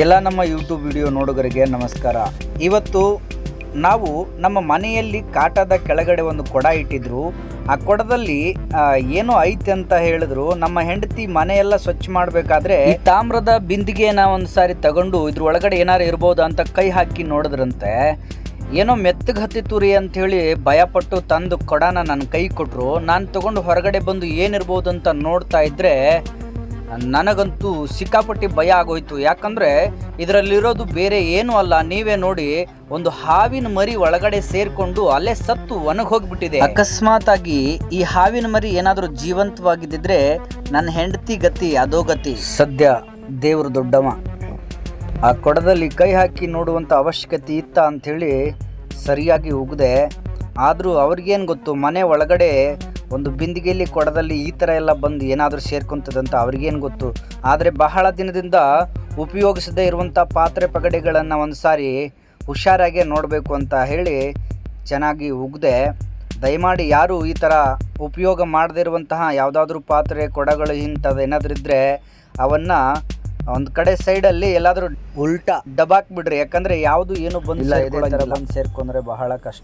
ಎಲ್ಲ ನಮ್ಮ YouTube video ನೋಡುಗರಿಗೆ ನಮಸ್ಕಾರ. ಇವತ್ತು ನಾವು ನಮ್ಮ ಮನೆಯಲ್ಲಿ ಕಾಟದ ಕೆಳಗಡೆ ಒಂದು ಕೊಡ ಇಟ್ಟಿದ್ರು. ಆ ಕೊಡದಲ್ಲಿ ಏನೋ ಐತೆ ಅಂತ ಹೇಳಿದ್ರು. ನಮ್ಮ ಹೆಂಡತಿ ಮನೆಯೆಲ್ಲ ಸ್ವಚ್ಛ ಮಾಡಬೇಕಾದ್ರೆ ಈ ತಾಮ್ರದ ಬಿಂದಿಗೆನ ಒಂದು ಸಾರಿ ತಗೊಂಡು ಇದ್ರ ಒಳಗಡೆ ಏನಾರು ಇರ್ಬೋದು ಅಂತ ಕೈ ಹಾಕಿ ನೋಡಿದ್ರಂತೆ. ಏನೋ ಮೆತ್ತಗೆ ಹತ್ತಿತ್ತು ರೀ ಅಂಥೇಳಿ ಭಯಪಟ್ಟು ತಂದು ಕೊಡನ ನನ್ನ ಕೈ ಕೊಟ್ಟರು. ನಾನು ತಗೊಂಡು ಹೊರಗಡೆ ಬಂದು ಏನಿರ್ಬೋದು ಅಂತ ನೋಡ್ತಾ ಇದ್ದರೆ ನನಗಂತೂ ಸಿಕ್ಕಾಪಟ್ಟಿ ಭಯ ಆಗೋಯ್ತು. ಯಾಕಂದರೆ ಇದರಲ್ಲಿರೋದು ಬೇರೆ ಏನೂ ಅಲ್ಲ, ನೀವೇ ನೋಡಿ, ಒಂದು ಹಾವಿನ ಮರಿ ಒಳಗಡೆ ಸೇರಿಕೊಂಡು ಅಲ್ಲೇ ಸತ್ತು ಒಣಗಿ ಹೋಗ್ಬಿಟ್ಟಿದೆ. ಅಕಸ್ಮಾತ್ ಆಗಿ ಈ ಹಾವಿನ ಮರಿ ಏನಾದರೂ ಜೀವಂತವಾಗಿದ್ದಿದ್ರೆ ನನ್ನ ಹೆಂಡತಿ ಗತಿ ಅದೋ ಗತಿ. ಸದ್ಯ ದೇವರು ದೊಡ್ಡವ. ಆ ಕೊಡದಲ್ಲಿ ಕೈ ಹಾಕಿ ನೋಡುವಂಥ ಅವಶ್ಯಕತೆ ಇತ್ತ ಅಂಥೇಳಿ ಸರಿಯಾಗಿ ಉಗಿದೆ. ಆದರೂ ಅವ್ರಿಗೇನು ಗೊತ್ತು, ಮನೆ ಒಳಗಡೆ ಒಂದು ಬಿಂದಿಗೆಯಲ್ಲಿ ಕೊಡದಲ್ಲಿ ಈ ಥರ ಎಲ್ಲ ಬಂದು ಏನಾದರೂ ಸೇರ್ಕೊಂತದಂತ ಅವ್ರಿಗೇನು ಗೊತ್ತು. ಆದರೆ ಬಹಳ ದಿನದಿಂದ ಉಪಯೋಗಿಸದೇ ಇರುವಂಥ ಪಾತ್ರೆ ಪಗಡೆಗಳನ್ನು ಒಂದು ಸಾರಿ ಹುಷಾರಾಗೆ ನೋಡಬೇಕು ಅಂತ ಹೇಳಿ ಚೆನ್ನಾಗಿ ಉಗಿದೆ. ದಯಮಾಡಿ ಯಾರು ಈ ಥರ ಉಪಯೋಗ ಮಾಡದೇ ಇರುವಂತಹ ಯಾವುದಾದ್ರೂ ಪಾತ್ರೆ ಕೊಡಗಳು ಇಂಥದ್ದು ಏನಾದರೂ ಇದ್ದರೆ ಅವನ್ನು ಒಂದು ಕಡೆ ಸೈಡಲ್ಲಿ ಎಲ್ಲಾದರೂ ಉಲ್ಟಾ ದಬಾಕ್ಬಿಡ್ರಿ. ಯಾಕಂದರೆ ಯಾವುದು ಏನು ಬಂದಿಲ್ಲ, ಇದೇ ಥರ ಬಂದು ಸೇರ್ಕೊಂಡ್ರೆ ಬಹಳ ಕಷ್ಟ.